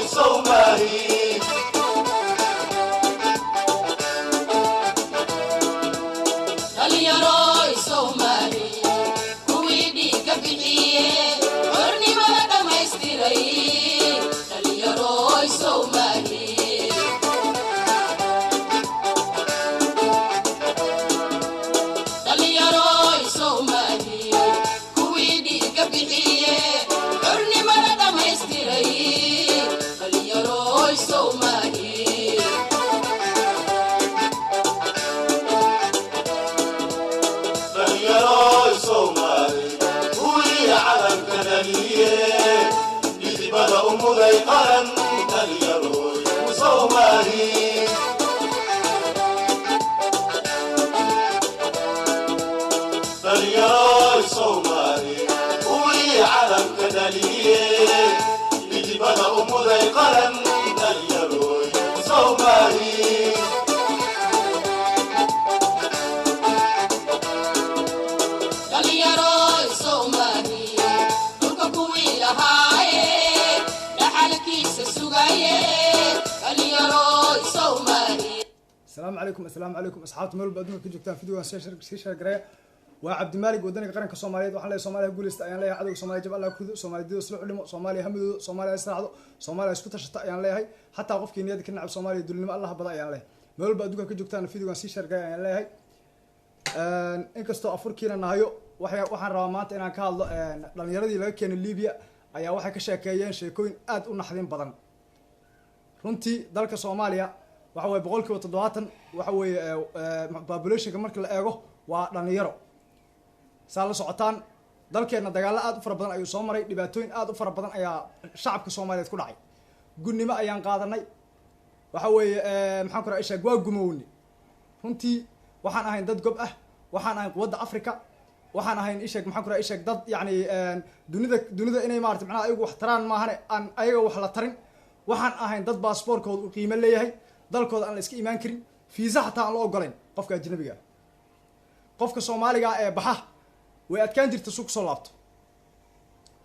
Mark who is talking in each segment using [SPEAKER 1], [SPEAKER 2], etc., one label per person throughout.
[SPEAKER 1] Somali. Dalinyaro Somali, kuwii ka bixiyay xornimada dhamaystiray. Dalinyaro Somali.
[SPEAKER 2] السلام عليكم أصحاب مول بدون كجوكتان فيديو شير قراء وعبد المالك ودنك قرنك الصوماليات وحنا الصومالية يقول استأيان لها عدو الصومالية جب الله كذو صومالي ديو سلوع لهم صومالي همدو صومالي استراحدو صومالي اسكت شتأيان لها حتى وقف كينيا ذيك النعب صومالي يدل لهم الله بدأ أيان لها مول بدون كجوكتان فيديو شير قراء أيان لها إنك استو أفريقيا نهايو وحنا رامات إن كهال لأن يردي لكن ليبيا أيها واحد كشاكيين شيكوين أد ونحدين بدن runtii dalka Soomaaliya waxa way boqolkiiba 70 waxa way population marka la eego waa dhalinyaro saal socotaan dalkeena dagaal aad u fara badan ayuu soo maray dhibaatooyin aad u fara badan ayaa shacabka Soomaaliyeed ku dhacay gudnimo ayaan qaadanay waxa way maxaan ku raashay waa gumowni runtii waxaan ahayn dad gob ah waxaan ahayn quwadda Afrika waxaan ahayn ishag maxaan ku raashay dad yaani dunida inay maartay macnaha ayagu wax taraan maahan aan ayaga wax la tarin waxaan ahayn dad baasaboorkooda u qiimo leeyahay dalkooda aan la iska iimaan karin fiisa xataa aan loo ogolayn qofka ajnabiga qofka Soomaaliga ee baxa way adkaan jirta suuq soo laabto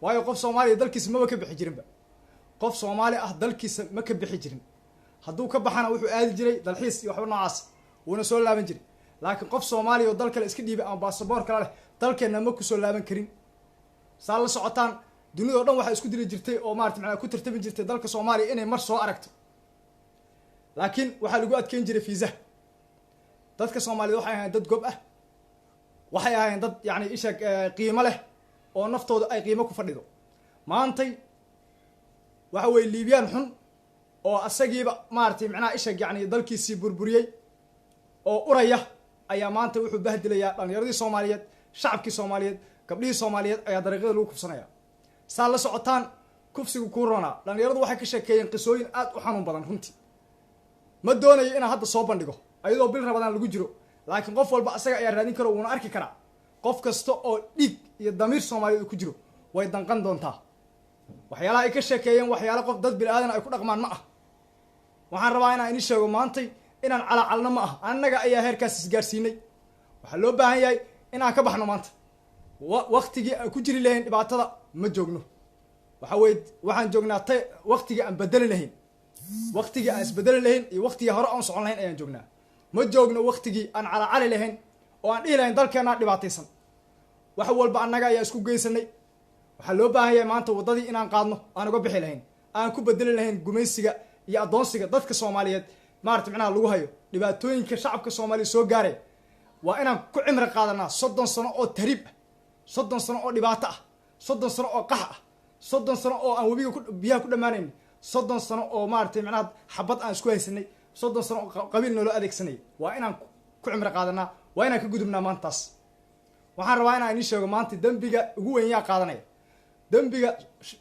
[SPEAKER 2] waayo qof Soomaaliya dalkiisa ma ka bixi jirinba qof Soomaali ah dalkiisa ma ka bixi jirin hadduu ka baxana wuxuu aadi jiray dalxiis iyo waxba noocaas wuuna soo laaban jiray laakiin qof Soomaali oo dalka la iska dhiibay aan baasaboor kale leh dalkeena ma ku soo laaban karin saal la socotaan dunida oo dhan waxa isku dili jirtay oo maartay macna ku tartami jirtay dalka Soomaaliya inay mar soo aragto laakiin waxa lagu adkeyn jiray fiisa dadka Soomaaliyeed waxay ahaayeen dad gob ah waxay ahaayeen dad yaani ishag qiimo leh oo naftooda ay qiimo ku fadhido maantay waxa way Liibiyaan xun oo asagiiba maartay macna ishag yaani dalkiisii burburiyay oo uraya ayaa maanta wuxuu bahdilayaa dhalinyaradii Soomaaliyeed shacabkii Soomaaliyeed gabdhihii Soomaaliyeed ayaa dariiqada lagu kufsanaya saal la socotaan kufsigu corona dhalinyaradu waxay ka sheekeeyeen qisooyin aad u xanuun badan runtii ma doonayo in hadda soo bandhigo ayadoo bil Ramadaan lagu jiro laakiin qof walba asaga ayaa raadin karo wuuna arki karaa qof kasta oo dhiig iyo damiir Soomaaliyeed ku jiro way danqan doontaa waxyaalaha ay ka sheekeeyeen waxyaalo qof dad bilaadan ay ku dhaqmaan ma ah waxaan rabaa inaan idin sheego maantay inaan calacalna ma ah annaga ayaa heerkaas isgaarsiinay waxa loo baahan yahay inaan ka baxno maanta waqtigii aan ku jiri lahayn dhibaatada ma joogno waxa way waxaan joognaa waqtigii aan bedeli lahayn waqtigii aan isbedeli lahayn iyo waqtigii hore aan socon lahayn ayaan joognaa ma joogno waqtigii aan calacali lahayn oo aan dhihi lahayn dalkeena dhibaataysan wax walba annaga ayaa isku geysanay waxa loo baahan yahay maanta wadadii inaan qaadno aan uga bixi lahayn aan ku bedeli lahayn gumaysiga iyo adoonsiga dadka Soomaaliyeed maartay macnaha lagu hayo dhibaatooyinka shacabka Soomaaliyeed soo gaaray waa inaan ku cimri qaadanaa 30 sano oo tariib 30 sano oo dhibaato ah 30 sano oo qax ah 30 sano oo aan wabiga biyaha ku dhamaanayn 30 sano oo maartay macnaha xabad aan isku haysanay 30 sano oo qabiil noo adeegsanay waa inaan ku cimri qaadanaa waa inaan ka gudubnaa maantaas waxaan rabaa inaan idin sheego maanta dambiga ugu weyn yaa qaadanaya dambiga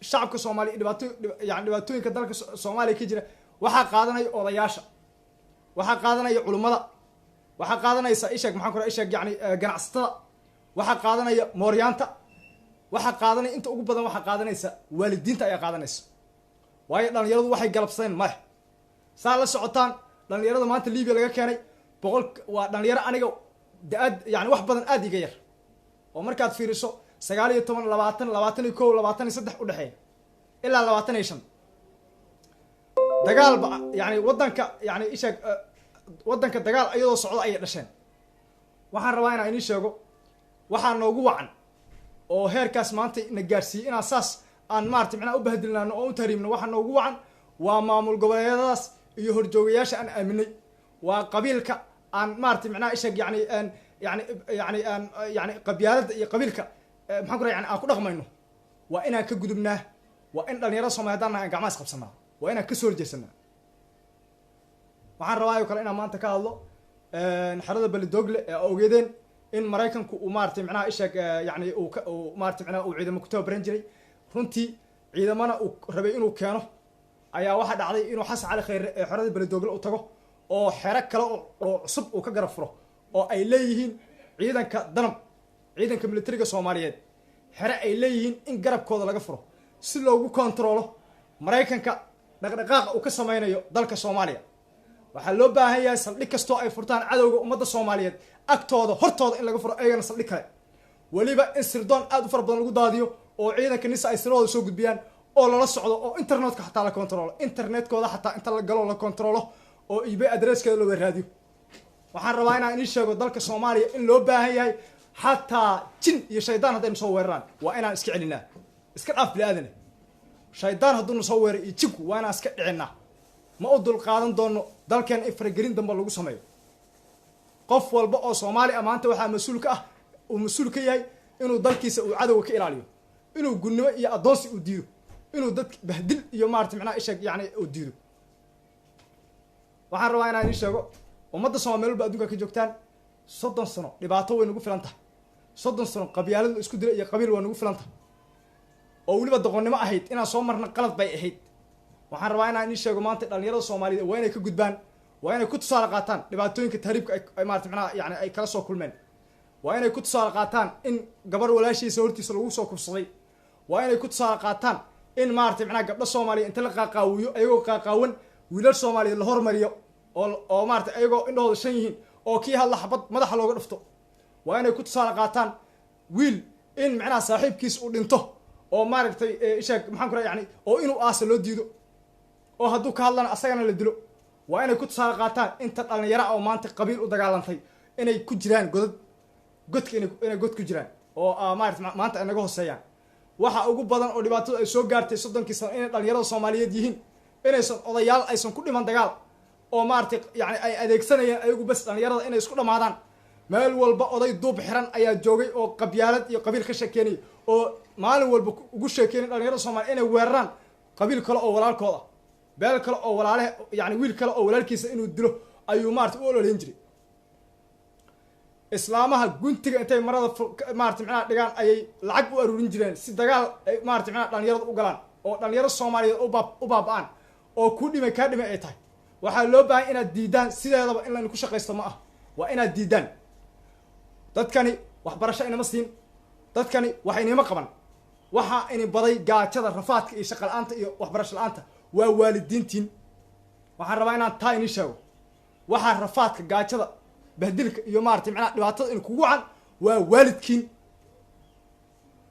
[SPEAKER 2] shacabka Soomaaliya dhibaatooyinka dalka Soomaaliya ka jira waxa qaadanaya odayaasha waxa qaadanaya culimada waxa qaadanaysa ishag maxaan ku raay ishag yaani ganacsatada waxa qaadanaya mooryaanta waxa qaadanaya inta ugu badan waxa qaadanaysa waalidiinta ayaa qaadanaysa waayo dhalinyaradu waxay galabsadeen ma saa la socotaan dhalinyarada maanta Liibiya laga keenay boqol waa dhalinyaro aniga daad yaani wax badan aad iga yar oo markaad fiiriso 19 20 21 23 u dhaxeeya ilaa 25 dagaal yani wadanka yani isha wadanka dagaal ayadoo socdo ayay dhasheen waxaan rabaa inaan inii sheego waxaa noogu wacan oo heerkaas maanta na gaarsiiyey inaan saas aan maarata macnaha u bahdilnaano oo u tahriibno waxaa noogu wacan waa maamul goboleedyadaas iyo horjoogayaasha aan aaminay waa qabiilka aan maarata macnaha isha yani qabyaalada iyo qabiilka maxaan ku yani aan ku dhaqmayno waa inaan ka gudubnaa waa in dhalinyarada Soomaaliyeed haddaan nahay aan gacmaha is qabsanaa waa inaan kasoo horjeesanaa waxaan rabaa oo kale inaan maanta ka hadlo xerada Balidogle ee ogeedeen in Mareykanku uu maartay macnaha ishaag yani uu maartay macnaha uu ciidamo ku tababaran jiray runtii ciidamana uu rabay inuu keeno ayaa waxa dhacday inuu Xasan Cali Khayre ee xerada Balidogle u tago oo xero kale oo cusub uu ka garab furo oo ay leeyihiin ciidanka danab ciidanka militariga Soomaaliyeed xero ay leeyihiin in garabkooda laga furo si loogu kontrolo Mareykanka dhaqdhaqaaqa uu ka sameynayo dalka Soomaaliya waxaa loo baahan yahay saldhig kastoo ay furtaan cadowga ummadda Soomaaliyeed agtooda hortooda in laga furo ayagana saldhig kale waliba in sirdoon aad u fara badan lagu daadiyo oo ciidanka nisa ay sirooda soo gudbiyaan oo lala socdo oo internetka xataa la kontrolo internetkooda xataa inta la galo la kontrolo oo eBay addresskeeda loo raadiyo waxaan rabaa inaan inii sheego dalka Soomaaliya in loo baahan yahay xataa jin iyo shaydaan haddaynu soo weeraraan waa inaan iska celinaa iska dhaaf bilaadan shaydaan hadduu soo weeray iyo jinku waa inaan iska dhicinaa ma u dul qaadan doono dalkan ifragelin dambe lagu sameeyo qof walba oo Soomaali amaanta waxa mas'uul ka ah uu mas'uul ka yahay inuu dalkiisa uu cadawga ka ilaaliyo inuu gudnimo iyo adoonsi u diido inuu dad bahdil iyo maartay macnaha isha yani u diido waxaan rabaa inaan sheego ummadda Soomaaliyeed baa adduunka ka joogtaan 30 sano dhibaato way nagu filan tahay 30 sano qabyaalada isku dilay iyo qabiil waa nagu filan tahay oo waliba doqonnimo ahayd inaan soo marna qalad bay ahayd waxaan rabaa inaan sheego maanta dhalinyarada Soomaaliyeed waa inay ka gudbaan waa inay ku tusaale qaataan dhibaatooyinka tahriibka ay maartay macnaha yani ay kala soo kulmeen waa inay ku tusaale qaataan in gabar walaashiisa hortiisa lagu soo kubsaday waa inay ku tusaale qaataan in maartay macnaha gabdho Soomaaliyeed inta la qaaqaawiyo ayagoo qaaqaawan wiilal Soomaaliyeed la hormariyo oo maartay ayagoo indhahooda shan yihiin oo kii hadla xabad madaxa looga dhufto waa inay ku tusaale qaataan wiil in macnaha saaxiibkiis uu dhinto oo maartay ishaag maxaan ku yani oo inuu aasa loo diido oo hadduu ka hadlana asagana la dilo waa inay ku tusaale qaataan inta dhalinyaro oo maanta qabiil u dagaalantay inay ku jiraan godka inay god ku jiraan oo maartay maanta ay naga hooseeyaan waxa ugu badan oo dhibaatada ay soo gaartay 30 sano inay dhalinyarada Soomaaliyeed yihiin inaysan odayaal aysan ku dhiman dagaal oo maartay yani ay adeegsanayeen ayagu bas dhalinyarada inay isku dhamaadaan meel walba oday duub xiran ayaa joogay oo qabyaalad iyo qabiil ka sheekeynay oo maalin walba ugu sheekeynay dhalinyarada Soomaaliyeed inay weeraraan qabiil kale oo walaalkooda beel kale oo walaalaha yani wiil kale oo walaalkiisa inuu dilo ayuu maartay u ololeyn jiray islaamaha guntiga intay marada maartay macnaha dhigaan ayay lacag u aruurin jireen si dagaal ay maartay macnaha dhalinyarada u galaan oo dhalinyarada Soomaaliyeed u baaba'aan oo ku dhimay ka dhimay ay tahay waxaa loo baahan inaad diidaan sideedaba in la ku shaqeysto ma ah waa inaad diidaan dadkani waxbarasho inama siin dadkani wax inama qaban waxa in baday gaajada rafaadka iyo shaqo la'aanta iyo waxbarasho la'aanta waa waalidiintiin waxaan rabaa inaan taa inii sheego waxa rafaadka gaajada bahdilka iyo maartay macnaha dhibaatada in kugu wacan waa waalidkiin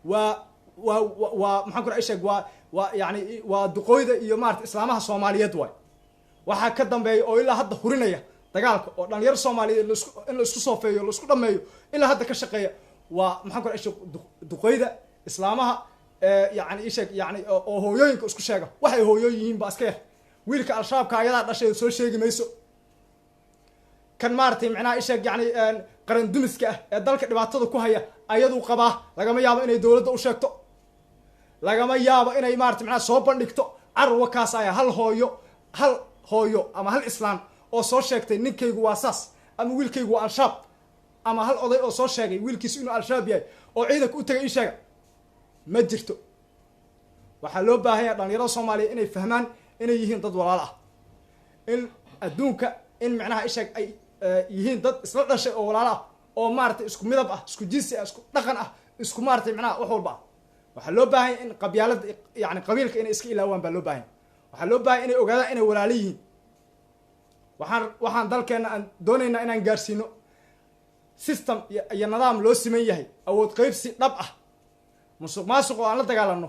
[SPEAKER 2] waa maxaan ku sheeg waa yani waa duqooyda iyo maartay islaamaha Soomaaliyeed waay waxa ka dambeeyo oo ilaa hadda hurinaya dagaalka oo dhalinyaro Soomaaliyeed in la isku soofeeyo la isku dhameeyo ilaa hadda ka shaqeeya waa maxaan ku sheeg duqooyda islaamaha يعني إيش يعني هو يوينك إسكو شاقة وحي هو يوين باسكير ويلك الشباب كايدا دشي سو شيغي ميسو كان مارتي معناها إيش يعني قرن دمسكا دالك dhibaatada ku haya ayadu qabaa lagama yaabo inay dawladda u sheegto lagama yaabo inay maartay macnaha soo bandhigto arwa kaas ay hal hooyo ama hal islaan oo soo sheegtay ninkaygu waa saas ama wiilkaygu waa al-shaab ama hal oday oo soo sheegay wiilkiisu inuu al-shaab yahay oo ciidanka u tagay sheega ma jirto waxa loo baahan yahay dhalinyarada Soomaaliyeed inay fahmaan inay yihiin dad walaal ah in adduunka in macnaha ishaag ay yihiin dad isla dhashay oo walaal ah oo maartay isku midab ah isku jinsi ah isku dhaqan ah isku maartay macnaha wax walba waxa loo baahan in qabyaalada yani qabiilka inay iska ilaawaan baa loo baahan waxa loo baahan inay ogaadaan inay walaal yihiin waxaan dalkeena aan doonaynaa inaan gaarsiino system iyo nidaam loo siman yahay awood qaybsi dhab ah musuqmaasuq oo aan la dagaalano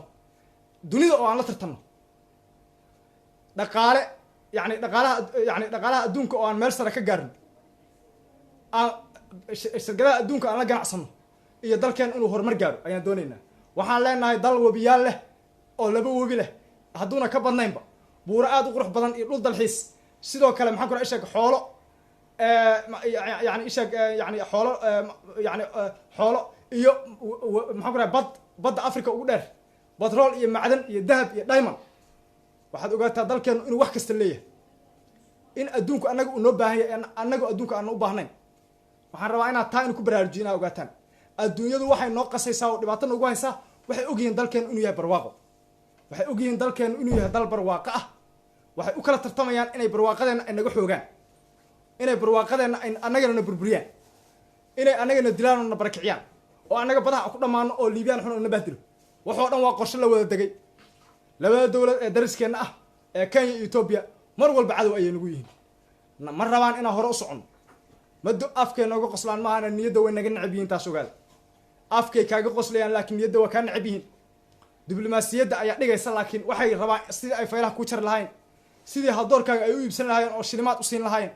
[SPEAKER 2] dunida oo aan la tartano dhaqaale يعني dhaqaalaha adduunka oo aan meel sare ka gaarin shirkadaha adduunka aan la ganacsano iyo dalkeen inuu horumar gaaro ayaan doonaynaa waxaan leenahay dal webiyaal leh oo laba webi leh hadduuna ka badnaynba buuro aad u qurux badan iyo dhul dalxiis sidoo kale maxaan ku rahay isheeg xoolo yani isheeg yani xoolo yani xoolo iyo maxaan ku rahay badda africa ugu dheer batrool iyo macdan iyo dahab iyo diamond waxaad ogaataa dalkeenu inuu wax kasta leeyahay in adduunku annaga uu noo baahan yahay annagu adduunka aan u baahnayn waxaan rabaa inaad taa inu ku baraarujiyo inaad ogaataan adduunyadu waxay noo qasaysaa oo dhibaato noogu haysaa waxay ogyihiin dalkeenu inuu yahay barwaaqo waxay ogyihiin dalkeenu inuu yahay dal barwaaqo ah waxay u kala tartamayaan inay barwaaqadeenna ay naga xoogaan inay barwaaqadeenna ay annagana na burburiyaan inay annagana dilaan oo na barakiciyaan oo annaga badaha ku dhammaano oo liibiyaan xun oo na bahdilo waxoo dhan waa qorshe la wada degay labada dowlad ee dariskeenna ah ee Kenya iyo Ethiopia mar walba cadow ayay nagu yihiin ma rabaan inaan hore u socono mado afkeena uga qoslaan maahana niyadda way naga necab yihiin taas ogaada afkay kaaga qoslayaan laakiin niyadda waa kaa necab yihiin diblomaasiyadda ayaa dhigaysa laakiin waxay rabaan sidii ay faylaha ku jar lahayn sidii haldoorkaaga ay u iibsan lahaayeen oo shilimaad u siin lahaayeen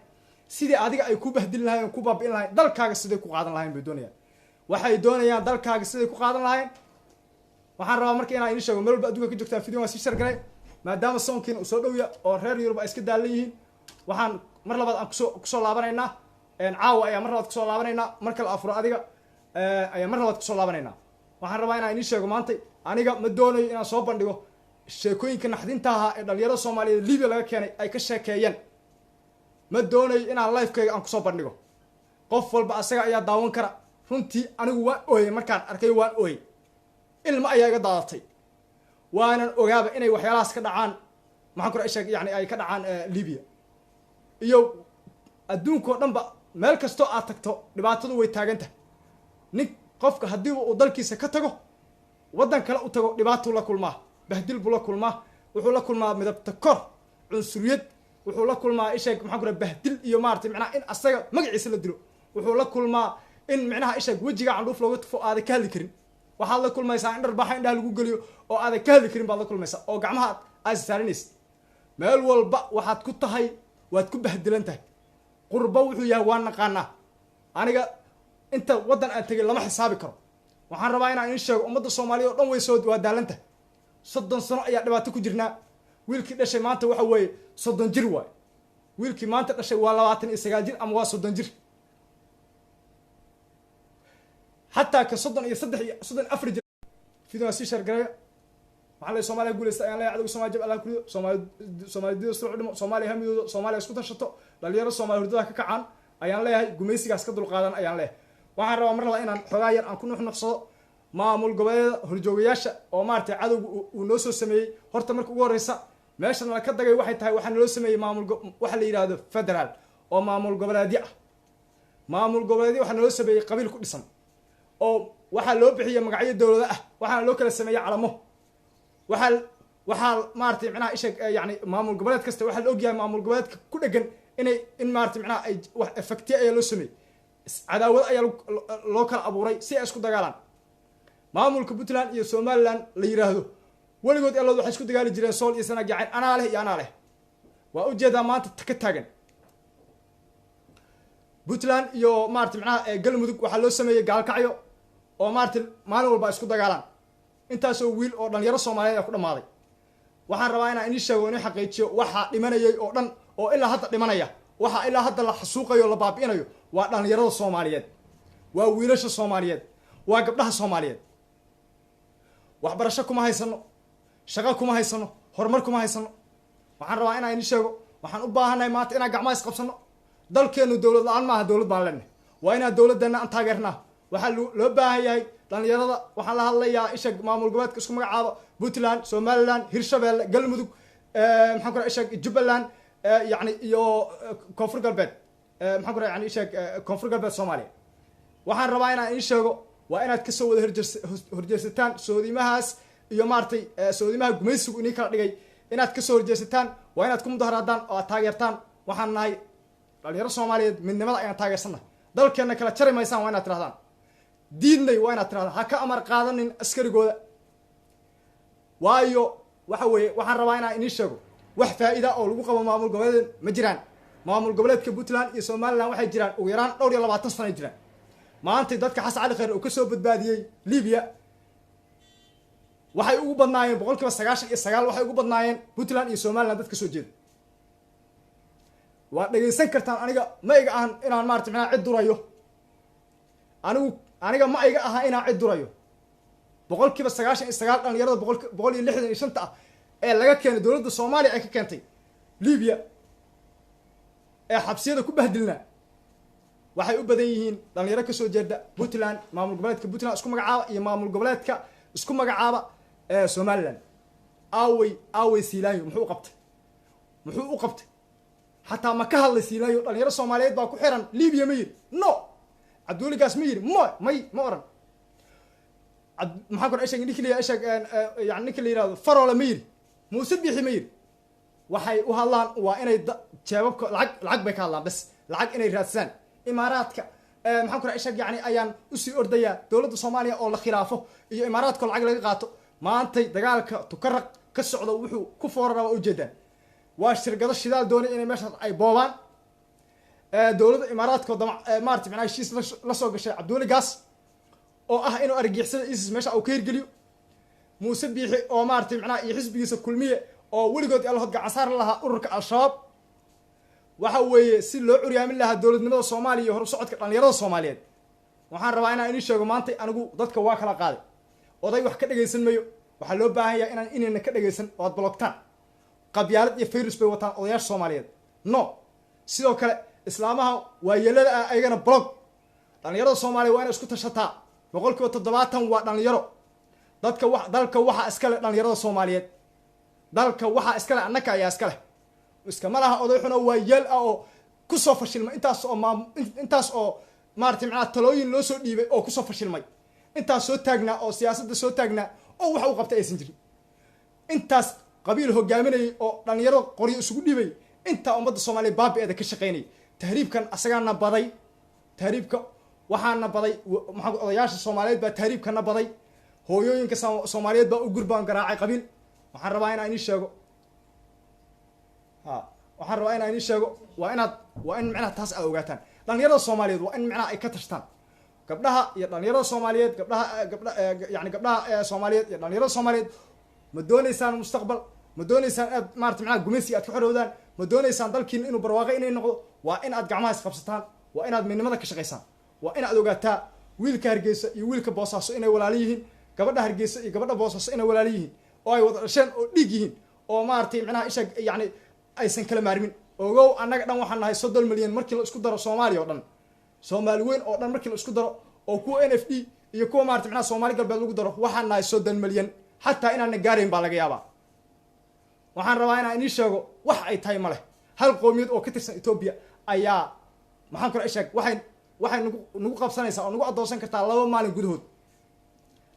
[SPEAKER 2] sidii adiga ay ku bahdili lahaayeen ku baabi'in lahayn dalkaaga siday ku qaadan lahayn bay doonayaan waxay doonayaan dalkaaga siday ku qaadan lahayn waxaan rabaa marka inaan idin sheego meel walba adduunka ka joogtaan video waan sii shargalay maadaama soonkiina uu soo dhowya oo reer Yurub ay iska daalan yihiin waxaan mar labaad aan kusoo laabanaynaa caawa ayaa mar labaad kusoo laabanaynaa marka la afuro adiga ayaa mar labaad kusoo laabanaynaa waxaan rabaa inaan idin sheego maanta aniga ma doonayo inaan soo bandhigo sheekooyinka naxdinta ahaa ee dhalinyarada Soomaaliyeed Liibiya laga keenay ay ka sheekeeyeen ma doonayo inaan live-kayga aan kusoo bandhigo qof walba asaga ayaa daawan kara runtii anigu waan ooyay markaan arkay waan ooyay ilma ayaa iga daadatay waanan ogaaba inay waxyaalahaas ka dhacaan maxaan ku rahay yani ay ka dhacaan Liibiya iyo adduunkoo dhanba meel kastoo aad tagto dhibaatadu way taagantahay nin qofka haddii uu dalkiisa ka tago waddan kale u tago dhibaatuu la kulmaa bahdil buu la kulmaa wuxuu la kulmaa midabta kor cunsuriyad wuxuu la kulmaa isheeg maxaan ku rahay bahdil iyo maartay macnaha in asaga magaciisa la dilo wuxuu la kulmaa in macnaha isheeg wejiga candhuuf looga tufo aadan ka hadli karin waxaad la kulmaysaa in dharbaaxa indhaha lagu geliyo oo aadan ka hadli karin baad la kulmaysaa oo gacmaha aad saaranaysid meel walba waxaad ku tahay waad ku bahdilan tahay qurbo wuxuu yahay waan naqaanaa aniga inta waddan aan tegay lama xisaabi karo waxaan rabaa inaan idin sheego ummadda Soomaaliya oo dhan way soo waa daalanta 30 sano ayaa dhibaato ku jirnaa wiilkii dhashay maanta waxa weeye 30 jir waay wiilkii maanta dhashay waa 29 jir ama waa 30 jir حتى كصدن يصدح صدن أفرج في دون سيشر قرية محل الصومالي يقول استأذن لا يعدو الصومالي جب الله كله صومالي ديو سرعة صومالي هم يدو صومالي اسكت الشطة لليرة الصومالي هردوها كعان أيان له جميسي كاسكت القادن أيان له وعن روا مرة إن حراير أن كنا إحنا قصة ما مول قبائل هرجوياش أو مارت عدو ونوسو سمي هرت مرك ورئيسة ماشي أنا كده جاي واحد هاي واحد نوسو سمي ما مول واحد اللي هذا فدرال أو ما مول قبائل دي ما مول قبائل دي واحد نوسو سمي قبيل كل اسم oo waxa loo bixiyo magacyo dawladda ah waxa loo kala sameeyay calamo waxa maartay macnaha isha yani maamul goboleed kasta waxa la ogyahay maamul goboleedka ku dhagan in maartay macnaha ay wax effect ay loo sameeyay cadaawad ayaa loo kala abuuray si ay isku dagaalaan maamulka Puntland iyo Somaliland la yiraahdo waligood iyadoo waxay isku dagaali jireen sool iyo sanad jacayl anaa leh iyo anaa leh waa ujeedaa maanta ka taagan Puntland iyo maartay macnaha galmudug waxa loo sameeyay gaalkacyo oo maartay maalin walba isku dagaalaan intaas oo wiil oo dhalinyaro Soomaaliyeed ku dhamaaday waxaan rabaa inaan idin sheego in xaqiijiyo waxa dhimanayay oo dhan oo ilaa hadda dhimanaya waxa ilaa hadda la xasuuqayo la baabi'inayo waa dhalinyarada Soomaaliyeed waa wiilasha Soomaaliyeed waa gabdhaha Soomaaliyeed waxbarasho kuma haysano shaqo kuma haysano horumar kuma haysano waxaan rabaa inaan idin sheego waxaan u baahanahay maanta inaan gacmaha is qabsano dalkeenu dawlad la'aan maaha dawlad baan leenahay waa inaan dawladdeena aan taageernaa waxaa loo baahan yahay dhalinyarada waxaan la hadlayaa isha maamul goboleedka isku magacaabo Puntland Somaliland Hirshabelle galmudug maxaan ku rahay isha Jubbaland yani iyo koonfur galbeed maxaan ku rahay yani isha koonfur galbeed Soomaaliya waxaan rabaa inaan idin sheego waa inaad ka soo wada horjeesataan soodimahaas iyo maartay soodimaha gumaysigu inii kala dhigay inaad ka soo horjeesataan waa inaad ku mudaharaadaan oo aad taageertaan waxaan nahay dhalinyaro Soomaaliyeed midnimada ayaan taageersanahay dalkeena kala jari maysaan waa inaad tirahdaan diidnay waa inaad tirahdaan ha ka amar qaadanin askarigooda waayo waxa weeye waxaan rabaa inaan idin sheego wax faa'iida oo lagu qabo maamul goboleed ma jiraan maamul goboleedka Puntland iyo Somaliland waxay jiraan ugu yaraan dhowr iyo 20 sano jiraan maanta dadka xasan cali khayr oo ka soo badbaadiyay Liibiya waxay ugu badnaayeen 99% waxay ugu badnaayeen Puntland iyo Somaliland dadka soo jeeda waa dhageysan kartaan aniga ma iga ahan inaan maartay macna cid durayo aniga ma iga aha inaan cid durayo 99% dhalinyarada 165 ah ee laga keenay dawladda Soomaaliya ay ka keentay Liibiya ee xabsiyada ku bahdilna waxay u badan yihiin dhalinyaro ka soo jeeda Puntland maamul goboleedka Puntland isku magacaaba iyo maamul goboleedka isku magacaaba ee Somaliland away Silaayo muxuu u qabtay حتى ما كهل سينايو دلنيرة سوماليات باكو حيران ليبيا مير نو عبدولي قاس مير ما أورن محاكور إيشك نيكلي إيشك يعني نيكلي هذا فرولا مير مو سبيحي مير وحي وهالله وإنا شبابك العق بك الله بس العق إنا راسان إماراتك محاكور إيشك يعني أيان أسي أردية دولة الصومالية أو الخلافة إيه إماراتك العق لقاته ما أنت دقالك تكرق كسعود وحو كفورة وجدا واشتركات الشدال دوني إني ماشى أي بوابان دولة الإمارات كده مارتي معناه شيء لصق الشيء عبدولي قاس أو إنه أرجع سد إيش ماشى أو كير قليو مسبيح أو مارتي معناه يحس بيسك كل مية أو ولي قد الله هاد عصار لها أورك الشاب وحوي سلو عريا من لها دولة النمط الصومالي يهرب صعد كان يرى الصوماليين وحن ربعنا إني شو مانتي أنا جو ضدك واكلا قال وضي وحكي جيسن ميو وحلو باهي إني نكده جيسن واد بلوكتان qabyaalad iyo virus bay wataan odayaasha Soomaaliyeed no sidoo kale islaamaha waa yeelada ayagana blog dhalinyarada Soomaaliyeed waa in isku tashataa 70% waa dhalinyaro dalka waxa iska leh dhalinyarada Soomaaliyeed dalka waxa iska leh annaka ayaa iska leh iska malaha odayaxuna waa yeel oo ku soo fashilmay intaas oo maartay macna talooyin loo soo dhiibay oo ku soo fashilmay intaas soo taagnaa oo siyaasadda soo taagnaa oo waxa uu qabtay aysan jirin intaas قبيل هو جامني أو دنيرو قرية سقولي أنت أمد الصومالي باب إذا كشقيني تهريب كان أسرعنا بدي تهريب وحنا بدي محق ضياش الصوماليات بتهريب كنا بدي هو يوين كصوماليات بقربان قراعي قبيل وحرباين عيني الشجو وحرباين عيني الشجو وإن معنا تسأل وقتان دنيرو الصوماليات وإن معنا إكتشتان قبلها دنيرو الصوماليات قبلها صوماليات دنيرو الصوماليات مدوني إنسان مستقبل مدوني إنسان مارت معاه جمسي أتحرودان مدوني إنسان ضلكين إنه برواقي إنه نقول وإن أدقعمها سقبستان وإن أد من ماذا كشقيسان وإن أدوقتها ويل كهرجيس يويل كباصص إنه ولا ليهن قبل هرجيس قبل باصص إنه ولا ليهن أو عشان ليجيهن أو مارتي معناها إيش يعني أي سن كلام عارمين أو أنا قدام وحنا هاي صدق المليون مركل إسكودر الصومالي أردن صوماليين أردن مركل إسكودر أو كو NFT يكون مارتي معناها صومالي قبل إسكودر وحنا هاي صدق المليون حتى إن النجارين بالجيابا وحن رواينا إني شجوا وحي تاي ماله هل قوميد أو كتير إثيوبيا أيا ما حنكر إيشك وحي نقول قبسنا يسا نقول أدوسن كتار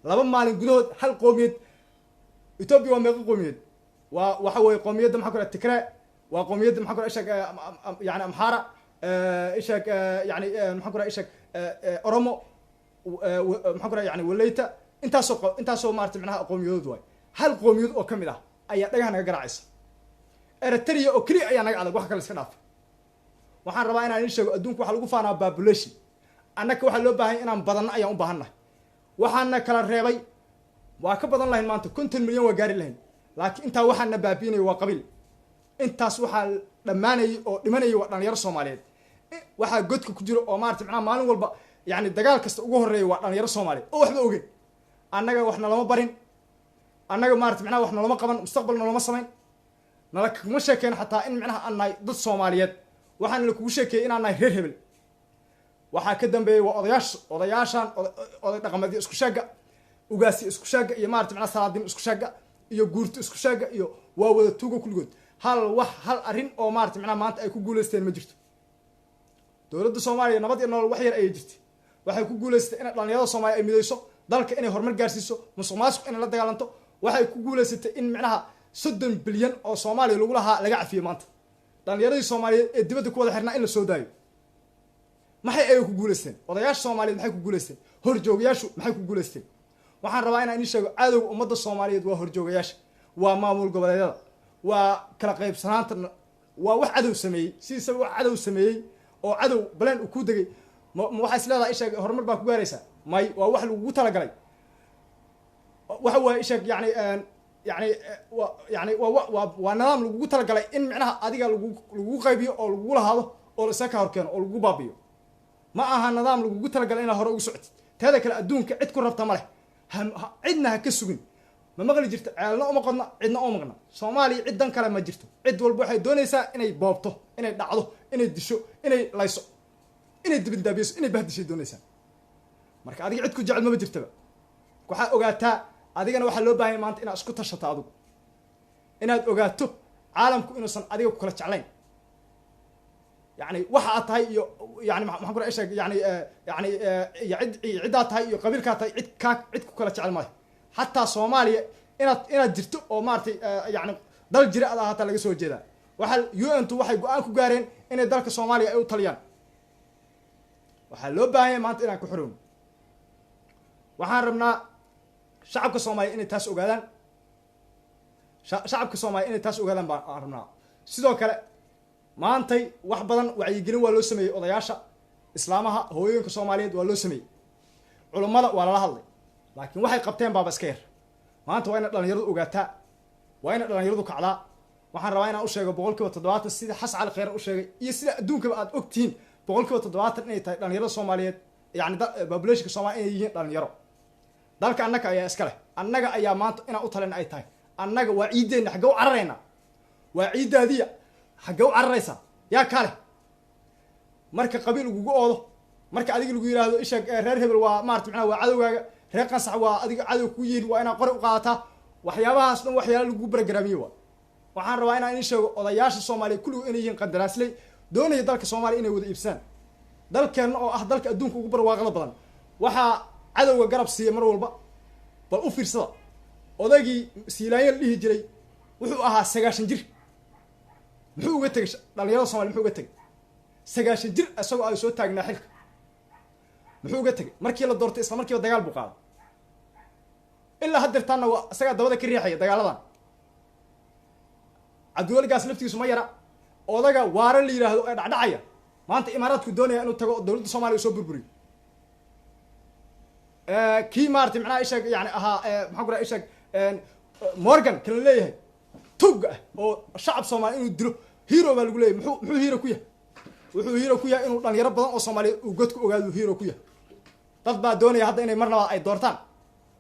[SPEAKER 2] لبا مالين جدود هل قوميد إثيوبيا وميغ قوميد وحوي قوميد ما حنكر التكراء وقوميد ما حنكر إيشك يعني أمحارة إيشك يعني ما حنكر إيشك أورمو ما حنكر يعني وليتا انت سو مارت معناها قوميود واي هل قوميود او كميد ah ayaa dhagaha naga garaacaysa Eritrea oo kaliya ayaa naga adag wax kale iska dhaaf waxaan rabaa inaan sheego adduunka waxa lagu faanaa population annaka waxa loo baahan inaan badan ayaan u baahanahay waxaana kala reebay waa ka badan lahayn maanta 50 milyan waa gaari lahayn laakiin inta waxaana baabiinay waa qabiil intaas waxa dhamaanay oo dhimanay waa dhalinyaro Soomaaliyeed waxa godka ku jiro oo maartay macna maalin walba yani dagaal kasta ugu horeeyay waa dhalinyaro Soomaaliyeed oo waxba ogeyn annaga waxna lama barin annaga maartay macna waxna lama qaban mustaqbalna lama sameyn nala kuma sheekeen xataa in macnaha annay dad Soomaaliyeed waxaan la kugu sheekay in annay reer hebel waxa ka dambeeyay waa odayaashan oday dhaqameed isku shaaga ugaasi isku shaaga iyo maartay macna salaadin isku shaaga iyo guurto isku shaaga iyo waa wada tuugo kulligood hal arin oo maartay macna maanta ay ku guuleysteen ma jirto dawladda Soomaaliya nabad iyo nolol wax yar ay jirtay waxay ku guuleysatay in dhalinyarada Soomaaliya ay midayso dalka inay horumar gaarsiiso musuqmaasuq in la dagaalanto waxay ku guuleysatay in macnaha 30 bilyan oo Soomaaliya lagu lahaa laga cafiyo maanta dhalinyaradii Soomaaliyeed ee dibadda ku wada xirnaa in la soo daayo maxay ay ku guuleysteen odayaasha Soomaaliyeed maxay ku guuleysteen horjoogayaashu maxay ku guuleysteen waxaan rabaa inaan sheego cadowga ummadda Soomaaliyeed waa horjoogayaasha waa maamul goboleedyada وكلا قيب سنانتنا وواحد عدو سمي سيسا واحد عدو سمي أو عدو بلان وكودي ما وحس لا إيش هرمر باكو جاريسا ماي وواحد وقتلا جري وهو إيش يعني يعني ونظام لو قلت لك إن معناها أديك لو قيبي أو لو هذا أو سكر كان أو لو بابيو ما أها نظام لو قلت لك إنه هرو سعت هذا كلا الدون كعد كل ربط مله عندنا كسجن ما مغلي جرت لا ما قلنا عندنا أمغنا صومالي عدنا كلام ما جرتو عد والبوحي دونيسا إنه بابته إنه دعوه إنه دشوا إنه لايسو إنه دبن دبيس إنه بهدش دونيسا مرك أديك عدكو جعل ما بجرت بقى كوحة أوجاتها adigana waxa loo baahay maanta inaad isku tashato adigu inaad ogaato caalamku inuusan adiga kula jeclayn yani waxa aad tahay iyo yani maxaan ku raashay yani cid tahay iyo qabiilka tahay cid ku kala jecel maayo hatta Soomaaliya inaad jirto oo maartay yani dal jira aad ahata laga soo jeedaa waxa UN waxay go'aan ku gaareen inay dalka Soomaaliya ay u taliyaan waxa loo baahay maanta inaan ku xiroono waxaan rabnaa شعبك الصومالي إني تاس أوغادان شعبك الصومالي إني تاس أوغادان بارمنا سيدو كلا ما أنتي واحد بدن وعيجينو ولا سمي أضياشة إسلامها هو ينك الصوماليين ولا سمي علماء ولا لهالي لكن واحد قبتين بابا سكير ما أنت وين لنا يرد أوغاتا وين لنا يردو كعلا وحن رواينا أوشيغ بقولك وتدوات السيدة حس على خير أوشيغ يسيدة دونك بعد أكتين بقولك وتدوات إني لنا يرد الصوماليين يعني ببلشك الصوماليين لنا يرد dalka annaga ayaa iska leh annaga ayaa maanta ina u talan ay tahay annaga waa ciideena xaga u carareyna waa ciidaadiya xaga u carareysa yaa kale marka qabiil ugu oodo marka adiga lagu yiraahdo isha reer hebel waa maartay macna waa cadowgaaga reer qansax waa adiga cadow ku yiin waa ina qori u qaata waxyaabahaas dhan waxyaalo lagu barnaamijyo waxaan rabaa inaan sheego odayaasha Soomaaliya kullu inay yihiin qandaraasley doonaya dalka Soomaaliya inay wada iibsaan dalkan oo ah dalka adduunka ugu barwaaqada badan waxa cadowga garab siiya mar walba bal u fiirsada odaygii siilaayeen dhihi jiray wuxuu ahaa 90 jir muxuu uga tagay dhalinyarada Soomaaliya muxuu uga tagay 90 jir asagoo ay soo taagnaa xilka muxuu uga tagay markii la doortay isla markii dagaal buu qaaday ilaa haddeertaana waa asaga dabada ka riixaya dagaaladan Cabdiwali gaas laftiisu ma yara odaga waara la yiraahdo ee dhacdhacaya maanta imaaraadku doonaya inuu tago dawladda Soomaaliya soo burburiyo كي مارتي معناه إيش يعني محقورة إيش مورغان كان ليه توجع أو الشعب الصومالي إنه يدرو هيرو بالقولي محو هيرو كويا وحو هيرو كويا إنه لان يرب بدن الصومالي وجدك وقالوا هيرو كويا طلب دوني هذا إنه مرة أي دورتان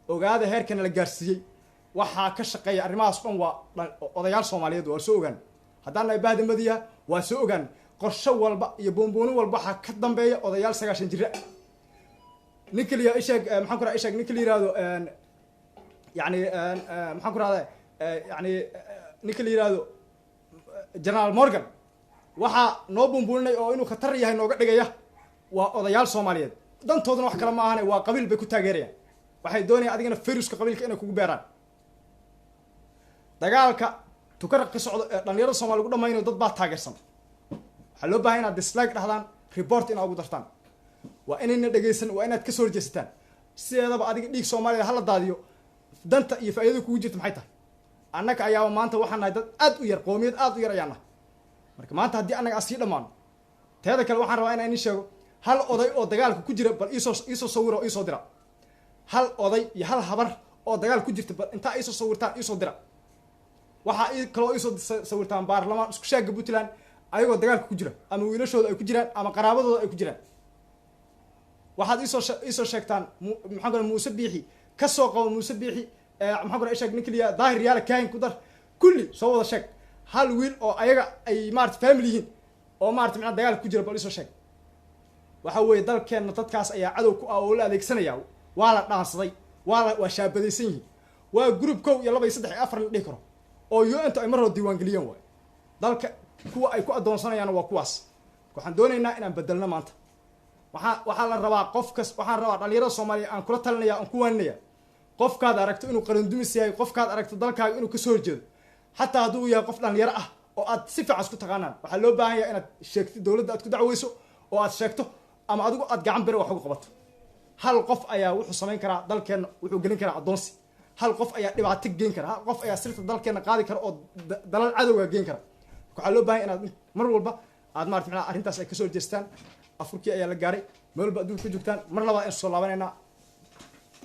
[SPEAKER 2] وقاعد هير كان الجارسي وحا كشقي الرماس قن وضيال الصومالية دول سوقن هذا أنا بعد مدية وسوقن قرشة والب يبونبون والبحر كدم بيا وضيال سجاشن جرا نيكلي إيشك محقورة إيشك نيكلي رادو يعني محقورة هذا يعني نيكلي رادو جنرال مورغان waxa noo buunbuunay oo inuu khatar yahay nooga dhigaya waa odayaal Soomaaliyeed dantoodana wax kala ma ahan waa qabiil bay ku taageerayaan waxay doonayaan adigana fayruska qabiilka inay kugu beeraan dagaalka tukar ka socdo dhalinyarada Soomaaliyeed ugu dhamaynayo dad baa taageersan waxa loo baahan inaad dislike dhahdaan report in ugu dartaan waa inayna dhageysan waa inaad ka soo jeestaan sideedaba adiga dhiig Soomaaliyeed hal daadiyo danta iyo faa'iido kugu jirto maxay tahay annaka ayaa maanta waxaan nahay dad aad u yar qoomiyad aad u yar ayaana marka maanta hadii anaga asii dhamaan teeda kale waxaan rabaa inaan sheego hal oday oo dagaalka ku jira bal iso sawiro iso dira hal oday iyo hal habar oo dagaal ku jirta bal inta iso sawirtaan iso dira waxa ay kale iso sawirtaan baarlamaan isku sheeg Puntland ayagoo dagaalka ku jira ama wiilashooda ay ku jiraan ama qaraabadooda ay ku jiraan waxaad iso sheegtaan maxaan ku Muuse Biixi ka soo qabo Muuse Biixi maxaan ku sheeg ninkliya daahir yaala kaayn ku dar kulli soo wada sheeg hal wiil oo ayaga ay maart family yihiin oo maart macna dagaal ku jira bal soo sheeg waxa weey dalkeena dadkaas ayaa cadow ku ah oo la adeegsanaya waa la dhaansaday waa shaabadaysan yihiin waa group kow iyo 2 iyo 3 iyo 4 la dhigi karo oo inta ay marro diiwaan galiyeen way dalka kuwa ay ku adoonsanayaan waa kuwaas waxaan doonaynaa inaan bedelno maanta waxa la rabaa qofkas waxaan rabaa dhalinyarada Soomaaliya aan kula talinaya aan ku waanaya qofkaad aragto inuu qaran dumis yahay qofkaad aragto dalkaaga inuu ka soo horjeedo حتى هذو يا قف لان يرأه أو أتصفي عسكو تقانان وحلو باهي أنا شكت دولة أتكو دعويسو أو أتشكته أما أدوك أتقعن بره وحقو قبط هل قف أيا وحو سمين كرا دل كان وحو قلين كرا عدونسي hal qof ayaa dhibaato geen kara, hal qof ayaa sirta dalkeena qaadi kara oo dalal cadowga geen kara. waxaa loo baahan inaad mar walba aad maartay macnaha arrintaas ay kasoo jeestaan. afurkii ayaa la gaaray, meel walba adduunka ka joogtaan, mar labaad aan soo laabanaynaa.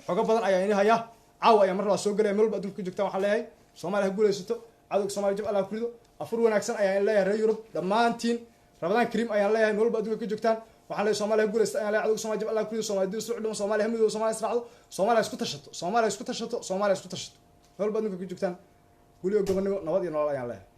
[SPEAKER 2] xogo badan ayaa ini hayaa, caawa ayaa mar labaad soo galaya, meel walba adduunka ka joogtaan. waxaan leeyahay Soomaaliya ha guulaysato, cadowga Soomaaliya jab Allah ku rido. afur wanaagsan ayaan leeyahay reer Yurub dhammaantiin. Ramadaan Kariim ayaan leeyahay, meel walba adduunka ka joogtaan. waxaan leeyahay Soomaaliya ha guulaysato ayaan leeyahay, cadowga Soomaaliya jab Allah ku rido. Soomaaliya isku dhimo, Soomaaliya hamidooda, Soomaaliya israacdo, Soomaaliya isku tashato, Soomaaliya isku tashato, Soomaaliya isku tashato. meel walba adduunka ka joogtaan. weliba gobonimo nabad iyo nolol ayaan leeyahay.